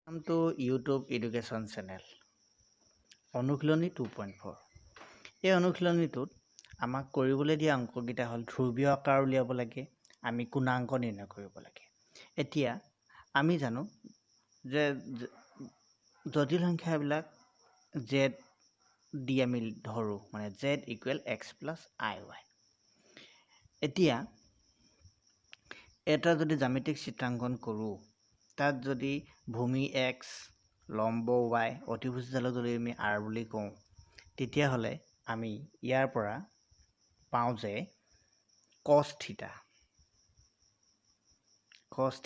Welcome to YouTube Education Channel অনুশীলনী 2.4 এই অনুশীলনীটোত আমাক কৰিবলৈ দিয়া অংককেইটা হ'ল ধ্ৰুৱীয় আকাৰ উলিয়াব লাগে আমি গুণাংক নিৰ্ণয় কৰিব লাগে এতিয়া আমি জানো যে জটিল সংখ্যাবিলাক z দি আমি ধৰো মানে z = x + iy এতিয়া এটা যদি জ্যামিতিক চিত্ৰাঙ্কন কৰো তাত যদি ভূমি x লম্ব y অতিভুজ জালক যদি আমি r বুলি কওঁ তেতিয়া হলে আমি ইয়াৰ পৰা পাওঁ যে cos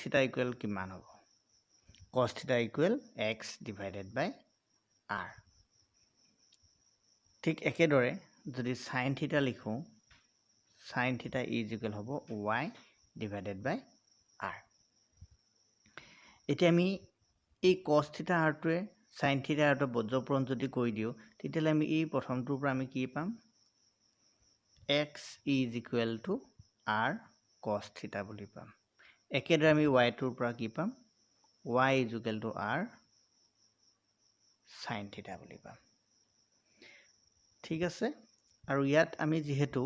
θ কিমান হ'ব cos θ = x / r ঠিক একেদৰে যদি sin θ লিখো sin θ = হ'ব y / r এতিয়া আমি এই cos θ r টোৱে sin θ r টো বজ্ৰপূৰণ যদি কৰি দিও তেতিয়ালে আমি এই প্ৰথমটোৰ পৰা আমি কি পাম x = r cos θ বুলি পাম একেদৰে আমি y টোৰ পৰা কি পাম y = r sin θ বুলি পাম ঠিক আছে আৰু ইয়াত আমি যেহেতু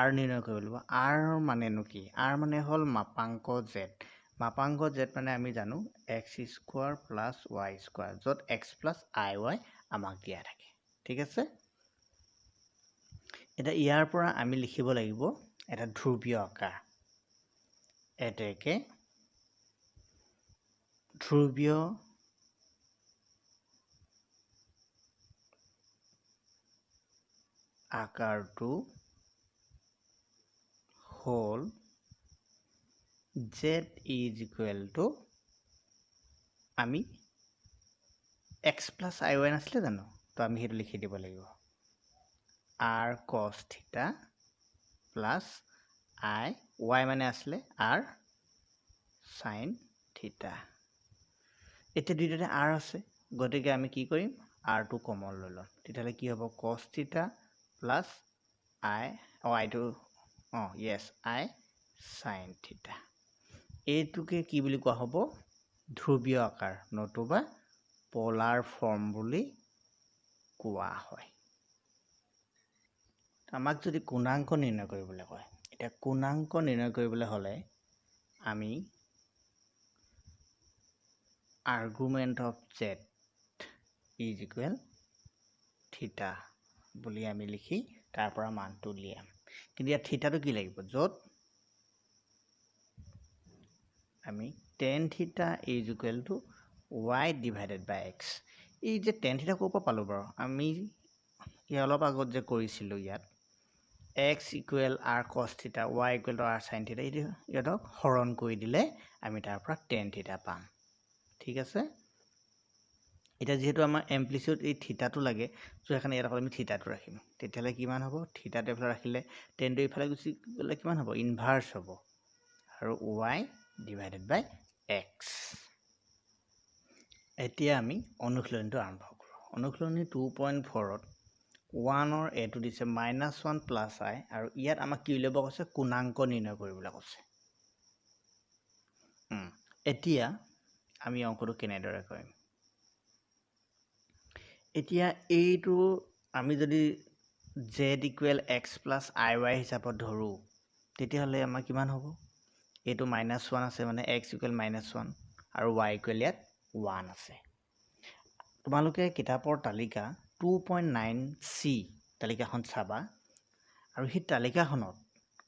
r নিৰ্ণয় কৰিব লাগিব r মানেনো কি r মানে হল মাপাংক z মাপাংক z মানে আমি জানো x² + y² যত x + iy আমাক দিয়া থাকে ঠিক আছে এটা ইয়াৰ পৰা আমি লিখিব লাগিব এটা ধ্ৰুৱীয় আকাৰ এতেকে ধ্ৰুৱীয় আকাৰটো হল z = আমি x + iy নাছিলে জানো তো আমি হেতু লিখি দিব লাগিব r cos θ plus i y মানে আসলে r sin θ এতিয়া দুইটাতে r আছে গতিকে আমি কি কৰিম r টো কমন লৈ লম তেতিয়ালে কি হ'ব cos θ plus i y টো yes i sin θ এইটোকে কি বুলি কোৱা হ'ব ধ্ৰুৱীয় আকাৰ নতুবা পোলাৰ ফৰ্ম বুলি কোৱা হয় আমাক যদি গুণাংক নিৰ্ণয় কৰিবলৈ কয় এটা গুণাংক নিৰ্ণয় কৰিবলৈ হলে আমি argument of z = θ বুলি আমি লিখি তাৰ পৰা মানটো উলিয়াম কিন্তু ইয়াত থিতাটো কি লাগিব যত আমি tan θ = y / x এই যে tan θ ক'ৰ পৰা পালো বাৰু আমি অলপ আগত যে কৰিছিলো ইয়াত x = r cos θ y = r sin θ ইয়াক হৰণ কৰি দিলে আমি তাৰ পৰা tan θ পাম ঠিক আছে এটা যেহেতু আমাৰ এমপ্লিটিউড এই থিতাটো লাগে সো এখানে ইয়াত আমি থিতাটো ৰাখিম তেতিয়ালে কিমান হ'ব থিতাটো এফালে ৰাখিলে tan টো ইফালে গুচি গলে কিমান হ'ব ইনভাৰ্স হ'ব আৰু y / x এতিয়া আমি অনুশীলনীটো আৰম্ভ কৰো অনুশীলনী 2.4 ত 1 ৰ a টো দিছে -1 + i আৰু ইয়াত আমাক কি উলিয়াব কৈছে গুণাংক নিৰ্ণয় কৰিবলৈ কৈছে এতিয়া আমি অংকটো কেনেদৰে কৰিম এতিয়া এইটো আমি যদি z = x + iy হিচাপত ধৰো তেতিয়াহলে আমাৰ কিমান হ'ব এইটো -1 আছে মানে x = -1 আৰু y = ইয়াত 1 আছে তোমালোকে কিতাপৰ তালিকা 2.9c তালিকাখন চাবা আৰু এই তালিকাখনত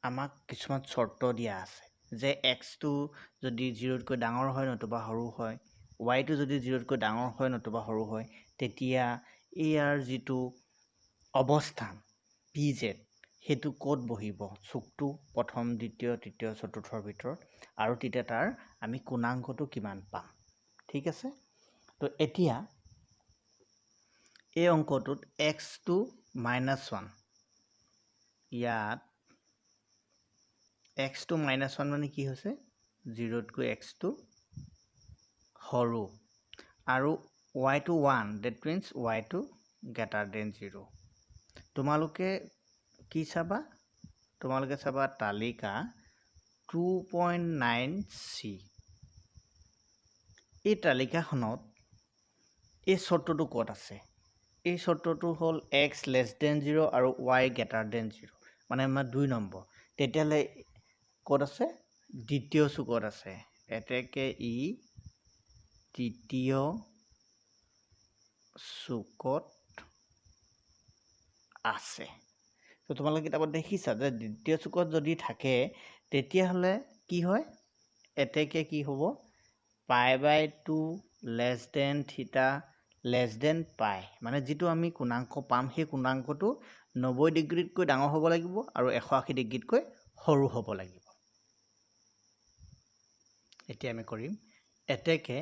আমাক কিছুমান শৰ্ত দিয়া আছে যে x টো যদি 0 তকৈ ডাঙৰ হয় নতুবা সৰু হয় y টো যদি 0 তকৈ ডাঙৰ হয় নতুবা সৰু হয় তেতিয়া ইয়াৰ যিটো অৱস্থান pz হেতু কোড বহিব চুকটো প্ৰথম দ্বিতীয় তৃতীয় চতুৰ্থৰ ভিতৰত আৰু তেতিয়া তাৰ আমি গুণাংকটো কিমান পাম ঠিক আছে তো এতিয়া এই অংকটোত x টো -1 ইয়াত x টো -1 মানে কি হৈছে 0 তকৈ x টো সৰু আৰু y টো 1 that means y টো greater than 0 তোমালোকে কি চাবা তোমালোকে চাবা তালিকা 2.9c এই তালিকাখনত এই চৰ্তটো ক'ত আছে এই চৰ্তটো হ'ল x 0 আৰু y 0 মানে আমাৰ 2 নম্বৰ তেতিয়াহ'লে ক'ত আছে দ্বিতীয় চুকত আছে এতেকে ই তৃতীয় চুকত আছে তো তোমালোকে কিতাপত দেখিছা যে দ্বিতীয় চুকত যদি থাকে তেতিয়াহ'লে কি হয় এতেকে কি হ'ব π/2 less than theta less than পাই মানে যিটো আমি কোণাংক পাম সেই কোণাংকটো 90 ডিগ্ৰীতকৈ ডাঙৰ হ'ব লাগিব আৰু 180 ডিগ্ৰীতকৈ সৰু হ'ব লাগিব এতিয়া আমি কৰিম এতেকে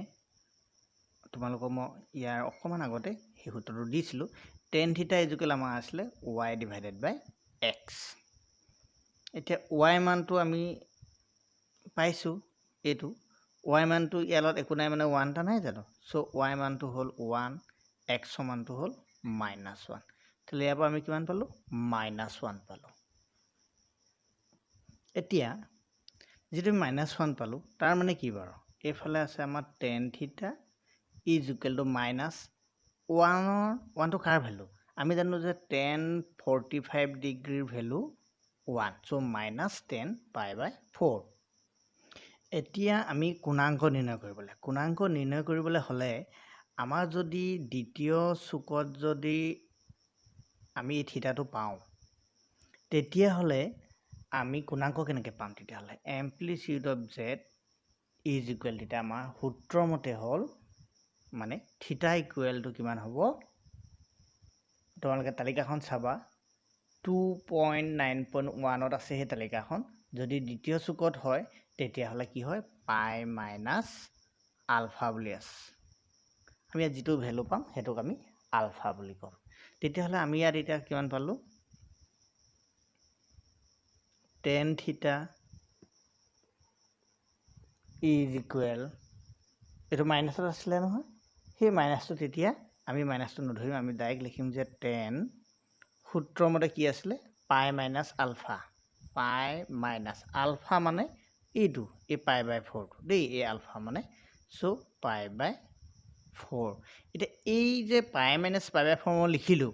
তোমালোকক মই ইয়াৰ অকমান আগতে সেই সূত্ৰটো দিছিলোঁ tan theta আমাৰ আছিলে y/x এতিয়া y মানটো আমি পাইছো এইটো y মানটো ইয়ালত একো নাই মানে 1 টা নাই জানো সো y মানটো হ'ল 1 x মানটো হ'ল -1 তাহলে ইয়াৰ পৰা আমি কিমান পালো -1 পালো এতিয়া যেটো -1 পালো তাৰ মানে কি বাৰু এইফালে আছে আমাৰ tan theta -1 টো কাৰ ভ্যালু আমি জানো যে tan 45 ডিগ্ৰীৰ ভ্যালু 1 সো -10 π/4 এতিয়া আমি কোণাংক নিৰ্ণয় কৰিবলৈ হলে আমাৰ যদি দ্বিতীয় চুকত যদি আমি এই থিতাটো পাওঁ তেতিয়া হলে আমি কোণাংক কেনেকৈ পাম তেতিয়া হলে amplitude of z is equal থিটা আমাৰ সূত্ৰ মতে হ'ল মানে থিটা ইকুৱেল টু কিমান হ'ব তোমালোকে তালিকাখন চাবা 2.9.1 ত আছে সেই তালিকাখন যদি দ্বিতীয় চুকত হয় তেতিয়া হলে কি হয় পাই মাইনাস আলফা বুলি আছে আমি যেটো ভ্যালু পাম হেতুক আমি আলফা বুলি কম তেতিয়া হলে আমি ইয়াত এটা কিমান পালো tan theta is equal এটো মাইনাসত আসলে নহয় সেই মাইনাসটো তেতিয়া আমি মাইনাসটো নধৰিম আমি ডাইৰেক্ট লিখিম যে tan সূত্ৰ মতে কি আসলে পাই মাইনাস আলফা মানে এইটো এই π/4 টো দেই এই আলফা মানে সো π/4 এটা এই যে π/4 মই লিখিলো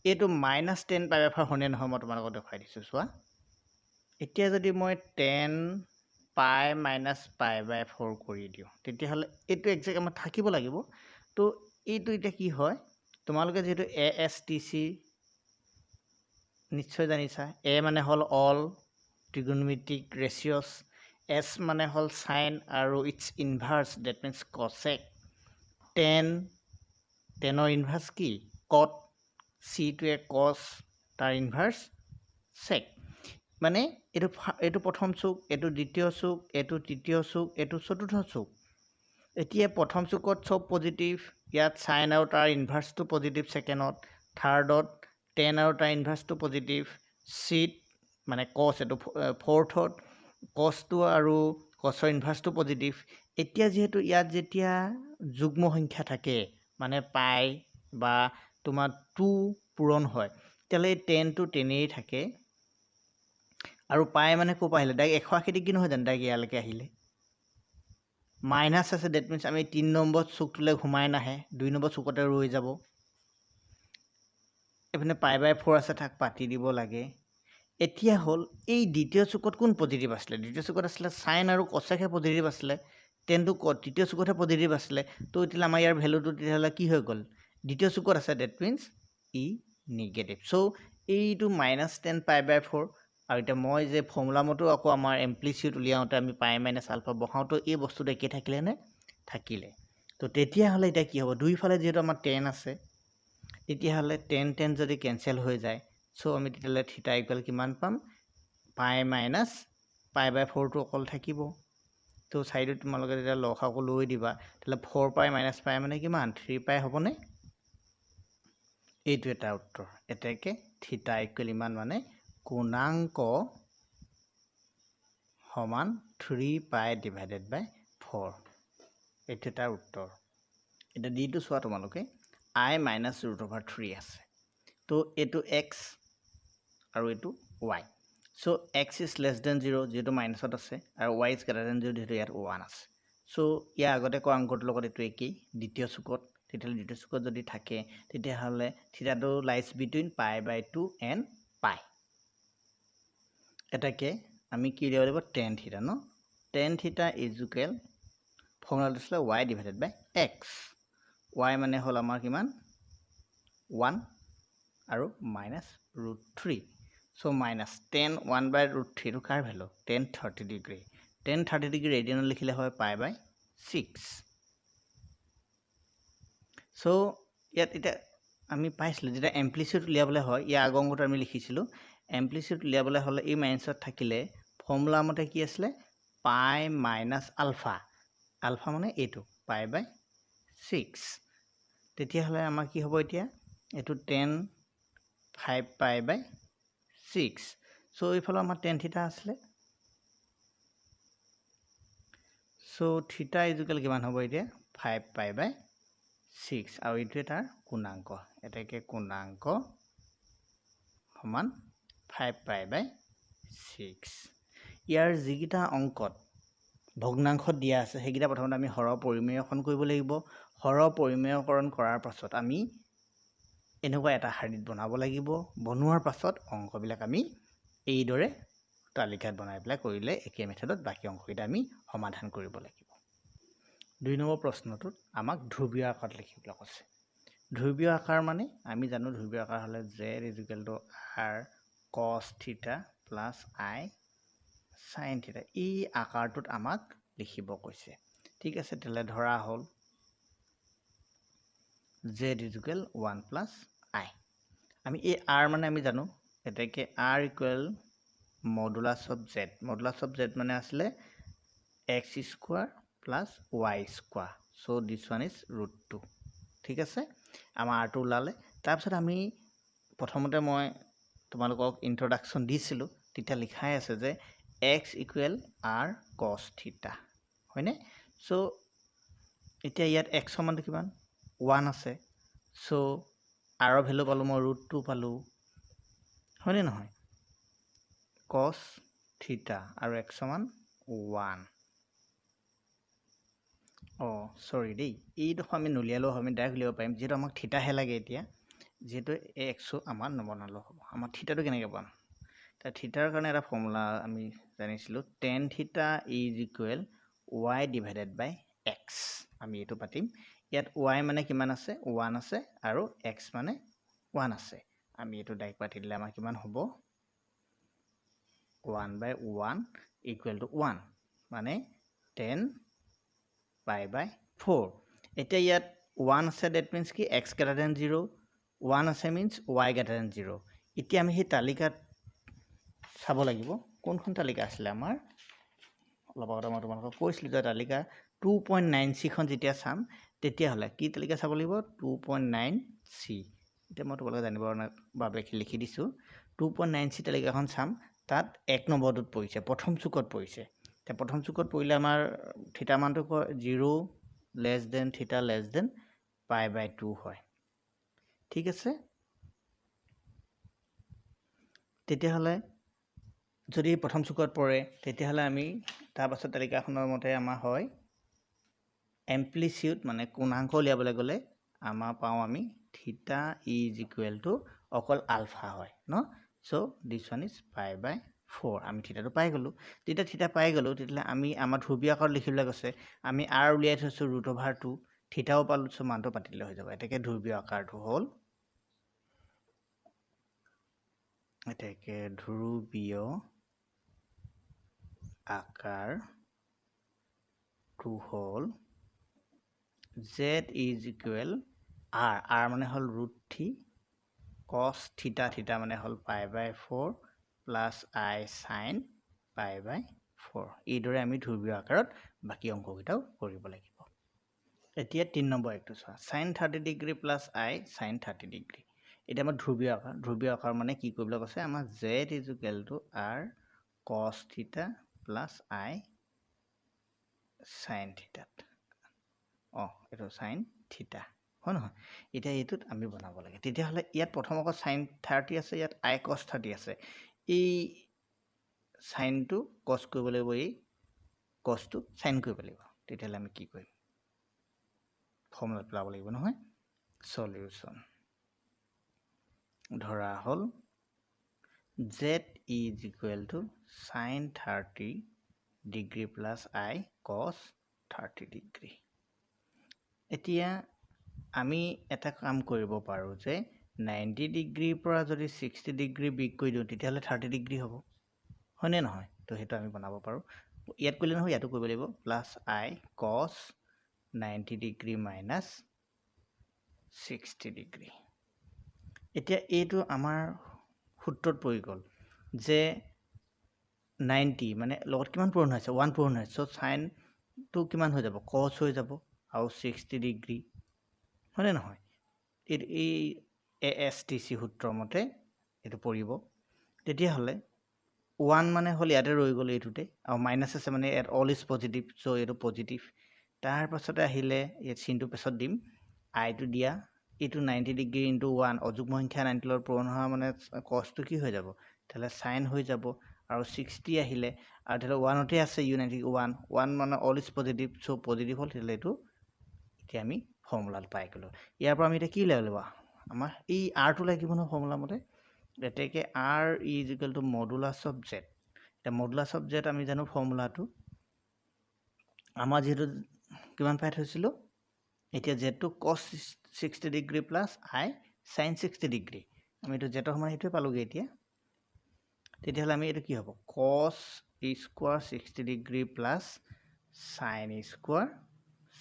এইটো -10 π/4 হনে নহয় মই তোমালোকক দেখাই দিছো চোৱা এতিয়া যদি মই tan π/4 কৰি দিও তেতিয়া হলে এইটো এক্সাক্ট আমাৰ থাকিব লাগিব তো এইটো এটা কি হয় তোমালোকে যেটো ASTC নিশ্চয় জানিছা a মানে হল অল trigonometric ratios s মানে হল sin আৰু its inverse that means cosec tan ৰ ইনভাৰ্স কি cot c to a cos তাৰ ইনভাৰ্স sec মানে এটো প্ৰথম চুক এটো দ্বিতীয় চুক এটো তৃতীয় চুক এটো চতুৰ্থ চুক এতিয়া প্ৰথম চুকত সব পজিটিভ ইয়াত sin আৰু তাৰ ইনভাৰ্সটো পজিটিভ সেকেন্ডত থাৰ্ডত tan আৰু তাৰ ইনভাৰ্সটো পজিটিভ c মানে cos এটো ফৰ্থত cos টো আৰু cos ৰ ইনভার্সটো পজিটিভ এতিয়া যেহেতু ইয়াত যেতিয়া যুগ্ম সংখ্যা থাকে মানে পাই বা তোমাৰ 2 পূৰণ হয় তেলে tan টো তেনেই থাকে আৰু পাই মানে কো পাইলে ডাইৰেক্ট 180 ডিগ্ৰী নহয় জানো ডাইৰেক্ট ইয়ালৈকে আহিলে মাইনাস আছে দ্যাট মিন্স আমি 3 নম্বৰ চুকটোলে ঘুমাই নাহে 2 নম্বৰ চুকতে ৰৈ যাব এফালে π/4 আছে থাক পাতি দিব লাগে এতিয়া হল এই দ্বিতীয় চুকত কোন পজিটিভ আসলে দ্বিতীয় চুকত আসলে sin আৰু cosec হে পজিটিভ আসলে tan টো তৃতীয় চুকতহে পজিটিভ আসলে তো এতিয়া আমাৰ ইয়াৰ ভ্যালুটো তেতিয়াহলে কি হৈ গল দ্বিতীয় চুকত আছে that means E negative so এইটো -10 π/4 আৰু এটা মই যে ফৰ্মুলা মতো আকৌ আমাৰ এম্প্লিটিউড উলিয়াওতে আমি পাই মাইনাস আলফা বহাওতে এই বস্তুটো একে থাকিলে নে থাকিলে তো তেতিয়া হলে এটা কি হ'ব দুইফালে যেটো আমাৰ tan আছে তেতিয়া হলে tan যদি ক্যান্সেল হৈ যায় সো আমি তেতিয়ালে থিটা ইকুৱেল কিমান পাম পাই মাইনাস π/4 টো অকল থাকিব তো সাইডত তোমালোকে যেতিয়া লসাগু লৈ দিবা তাহলে 4 পাই মাইনাস পাই মানে কিমান 3 পাই হ'বনে এইটো এটা উত্তৰ এটাকে থিটা ইকুৱেল ইমান মানে কোণাংক সমান 3 পাই ডিভাইডেড বাই 4 এইটো এটা উত্তৰ এটা দিটো চোৱা তোমালোকে I -√3 আছে তো এটো x আৰু এটো y so x is less than 0 যেটো মাইনাসত আছে আৰু y is greater than 0 যেটো ইয়াত 1 আছে সো ইয়াৰ আগতে কোৱা অংকটোৰ লগত এইটো একেই দ্বিতীয় চুকত তেতিয়াহ'লে দ্বিতীয় চুকত যদি থাকে তেতিয়াহ'লে থিটাটো লাইজ বিটুইন π/2 এণ্ড পাই এটাকে আমি কি উলিয়াব লাগিব tan থিটা ন tan থিটা ইজ ইকুৱেল ফৰ্মুলাটো আছিলে y ডিভাইডেড বাই x y মানে হ'ল আমাৰ কিমান 1 আৰু -√3 সো মাইনাছ tan 1/√3 টো কাৰ value tan 30 degree tan 30 degree ৰেডিয়ানত লিখিলে হয় π/6 সো ইয়াত এটা আমি পাইছিলো যেটা এমপ্লিটিউড উলিয়াবলৈ হয় ইয়াৰ আগৰ অংকটো আমি লিখিছিলো এমপ্লিটিউড উলিয়াবলৈ হ'লে এই মাইনাছত থাকিলে ফৰ্মুলা মতে কি আছিলে পাই মাইনাছ আলফা আলফা মানে এইটো π/6 তেতিয়াহ'লে আমাৰ কি হ'ব এতিয়া এইটো tan 5π/6 সো এইফালে আমাৰ tan থিটা আছিলে সো থিটা ইজ ইকুৱেল কিমান হ'ব এতিয়া 5π/6 আৰু এইটোৱে তাৰ গুণাংক এটাকে গুণাংক সমান 5π/6 ইয়াৰ যিকেইটা অংকত ভগ্নাংশত দিয়া আছে সেইকেইটা প্ৰথমতে আমি হৰ পৰিমেয়কৰণ কৰিব লাগিব হৰ পৰিমেয়কৰণ কৰাৰ পাছত আমি এনেকুৱা এটা শাৰীত বনাব লাগিব বনোৱাৰ পাছত অংকবিলাক আমি এইদৰে তালিকাত বনাই পেলাই কৰিলে একে মেথডত বাকি অংককেইটা আমি সমাধান কৰিব লাগিব 2 নম্বৰ প্ৰশ্নটোত আমাক ধ্ৰুৱীয় আকাৰত লিখিবলৈ কৈছে ধ্ৰুৱীয় আকাৰ মানে আমি জানো ধ্ৰুৱীয় আকাৰ হ'লে z r cos থিটা প্লাস i sin থিটা এই আকাৰটোত আমাক লিখিব কৈছে ঠিক আছে তেলে ধৰা হ'ল z 1 plus i আমি এই r মানে আমি জানো এটাকে r equal modulus of z মানে আসলে x square plus y square so this one is √2 ঠিক আছে আমাৰ r টো ওলালে তাৰপিছত আমি প্ৰথমতে মই তোমালোকক ইন্ট্ৰোডাকশন দিছিলো তেতিয়া লিখাই আছে যে x equal r cos theta হয়নে সো এতিয়া ইয়াত x সমানটো কিমান 1 আছে সো r ৰ ভ্যালু পালো মই √2 পালো হয়নে নহয় cos theta আৰু x সমান 1 সৰি দেই এইটো আমি নলিয়ালো আমি ডাইৰেক্ট লিখিব পাৰিম যেটো আমাক থিটা হে লাগে এতিয়া যেটো x আমাৰ নবনালো হ'ব আমাৰ থিটাটো কেনেকৈ পাম তা থিটাৰ কাৰণে এটা ফৰ্মুলা আমি জানিছিলো tan theta is equal y divided by x আমি এটো পাতিম ইয়াত y মানে কিমান আছে 1 আছে আৰু x মানে 1 আছে আমি এটো ডাইৰেক্ট পাতি দিলে আমাৰ কিমান হ'ব 1/1 equal to 1 মানে 10 π/4 এতিয়া ইয়াত 1 আছে that means কি x greater than 0 1 আছে means y greater than 0 এতিয়া আমি এই তালিকাত চাব লাগিব কোনখন তালিকা আছিল আমাৰ অলপতে মই তোমালোকক কৈছিলো যে তালিকা 2.9c খন যেতিয়া চাম তেতিয়া হলে কি তালিকা চাব লাগিব 2.9c এতিয়া মই তোমালোকক জানিবৰ বাবে লিখি দিছো 2.9c তালিকাখন চাম তাত 1 নম্বৰটোত পৰিছে প্ৰথম চুকত পৰিছে তে প্ৰথম চুকত পৰিলে আমাৰ থিটা মানটো 0 less than theta less than π/2 হয় ঠিক আছে তেতিয়া হলে যদি প্ৰথম চুকত পৰে তেতিয়া হলে আমি তাৰ পাছত তালিকাখনৰ মতে আমাৰ হয় এমপ্লিটিউড মানে কোণাংক উলিয়াবলৈ গলে আমাৰ পাও আমি থিটা is equal to অকল আলফা হয় ন সো this one is π/4 আমি থিটাটো পাই গলো যেতিয়া থিটা পাই গলো তেতিয়া আমি আমাৰ ধ্ৰুৱীয় আকাৰত লিখিবলৈ কৈছে আমি r উলিয়াই থৈছো √2 থিটাও পালো সো মানটো পাতিলে হৈ যাব এটাকে ধ্ৰুৱীয় আকাৰটো হ'ল এটাকে ধ্ৰুৱীয় আকাৰটো হ'ল z is equal r মানে হ'ল √3 cos theta theta মানে হ'ল π/4 plus i sin π/4 এইদৰে আমি ধ্ৰুৱীয় আকাৰত বাকি অংককেইটাও কৰিব লাগিব এতিয়া 3 নম্বৰ একটো চোৱা sin 30 degree plus i sin 30 degree এটা আমাৰ ধ্ৰুৱীয় আকাৰ মানে কি কৰিবলৈ কৈছে আমাৰ z is equal to r cos theta plus i sin theta এটো sin theta হয় নহয় এটা এটোত আমি বনাব লাগে তেতিয়া হলে ইয়াত প্ৰথম আকৌ sin 30 আছে ইয়াত i cos 30 আছে এই sin টো cos কৰিব লাগিব এই cos টো sin কৰিব লাগিব তেতিয়াহ'লে আমি কি কৰিম ফৰ্মুলাত পেলাব লাগিব নহয় সলিউশ্যন ধৰা হ'ল z is equal to sin 30 degree plus I cos 30 degree এতিয়া আমি এটা কাম কৰিব পাৰোঁ যে 90 ডিগ্ৰীৰ পৰা যদি 60 ডিগ্ৰী বিক কৰি দিওঁ তেতিয়াহ'লে 30 ডিগ্ৰী হ'ব হয়নে নহয় তো সেইটো আমি বনাব পাৰোঁ ইয়াত কৰিলে নহয় ইয়াতো কৰিব লাগিব plus I cos 90 degree minus 60 degree এতিয়া এইটো আমাৰ সূত্ৰত পৰি গ'ল যে 90 মানে লগত কিমান পূৰণ হৈছে 1 পূৰণ হৈছে চ' চাইনটো কিমান হৈ যাব cos হৈ যাব আৰু 60 ডিগ্ৰী হয়নে নহয় এই ASTC সূত্ৰৰ মতে এইটো পৰিব তেতিয়াহ'লে 1 মানে হ'ল ইয়াতে ৰৈ গ'ল এইটোতে আৰু মাইনাছ আছে মানে ইয়াত অল ইজ পজিটিভ চ' এইটো পজিটিভ তাৰ পাছতে আহিলে ইয়াত চিনটো পিছত দিম আইটো দিয়া এইটো 90 ডিগ্ৰী ইনটু 1 অযুগ্ম সংখ্যা 90 লগত পূৰণ হোৱা মানে কছটো কি হৈ যাব তাহলে সাইন হৈ যাব আৰু 60 আহিলে আৰু তাহলে 1তে আছে ইউনিটি 1 মানে all is positive so positive হ'ল তাহলে এইটো এতিয়া আমি ফৰ্মুলাত পাই গলো ইয়াৰ পৰা আমি এটা কি লাগিব আমাৰ এই r টো লাগিব ন ফৰ্মুলা মতে এতেকে r is equal to modulus of z এটা modulus of z আমি জানো ফৰ্মুলাটো আমাৰ যেটো কিমান পাই থৈছিলো এতিয়া z টো cos 60 degree plus I sin 60 degree আমি তো z সমান হেতু পালোগে এতিয়া তেতিয়াহলে আমি এটা কি হ'ব cos square 60 degree plus sin square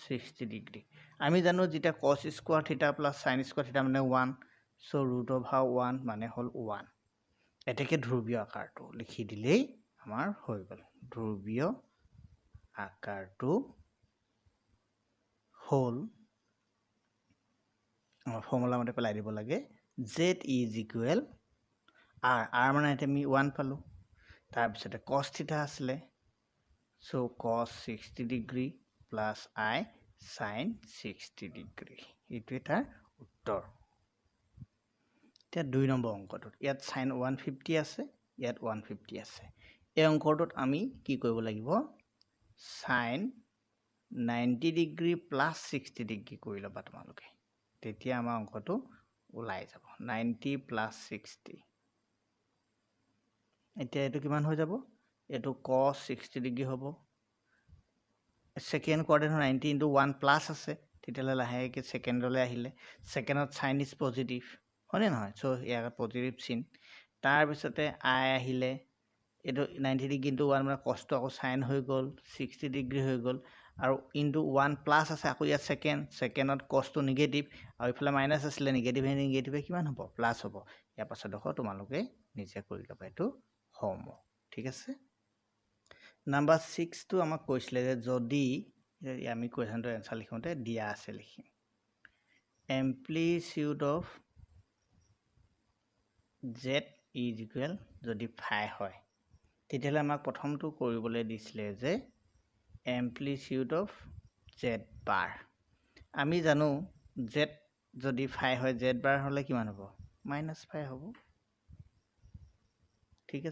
60 degree আমি জানো যেটা cos স্কয়াৰ থিটা প্লাস sin স্কয়াৰ থিটা মানে 1 সো √1 মানে হল 1 এটাকে ধ্ৰুবীয় আকাৰটো লিখি দিলেই আমাৰ হৈ গল ধ্ৰুবীয় আকাৰটো হল আমাৰ ফৰ্মুলা মতে পেলাই দিব লাগে z is equal r মানে এটা আমি 1 পালো তাৰ পিছতে cos থিটা আসলে so cos 60 degree plus I sin 60 degree এটো এটা উত্তৰ এতিয়া 2 নম্বৰ অংকটোত ইয়াত sin 150 আছে ইয়াত 150 আছে এই অংকটোত আমি কি কৰিব লাগিব sin 90 ডিগ্ৰী প্লাস 60 ডিগ্ৰী কৰি লবা তোমালোকে তেতিয়া আমাৰ অংকটো ওলাই যাব 90 প্লাস 60 এতিয়া এটো কিমান হৈ যাব এটো cos 60 ডিগ্ৰী হ'ব সেকেন্ড কোয়াড্রেন্ট 90 into 1 প্লাস আছে তেতিয়ালে লাহেকে সেকেন্ডলে আহিলে সেকেন্ডত sin is পজিটিভ হয়নে নহয় সো ইয়াৰ পজিটিভ চিন তাৰ পিছতে I আহিলে এটো 90 ডিগ্ৰী into 1 মানে cos টো আকৌ sin হৈ গল 60 ডিগ্ৰী হৈ গল আৰু into 1 প্লাস আছে আকৌ ইয়াত সেকেন্ডত cos টো নিগেটিভ আৰু ইফালে মাইনাস আছিল নিগেটিভ কিমান হ'ব প্লাস হ'ব ইয়াৰ পাছত দেখো তোমালোকে নিজে কৰি লবা এটো হোমৱৰ্ক ঠিক আছে নাম্বাৰ 6 টো আমাক কৈছিলে যে যদি আমি কোৱেশ্চনটো এনসার লিখোতে দিয়া আছে লিখিম amplitude of z is equal যদি phi হয় তেতিয়ালে আমাক প্ৰথমটো কৰিবলৈ দিছিলে যে amplitude of z bar আমি জানো z যদি phi হয় z bar হলে কিমান হ'ব -phi হ'ব ঠিক আছে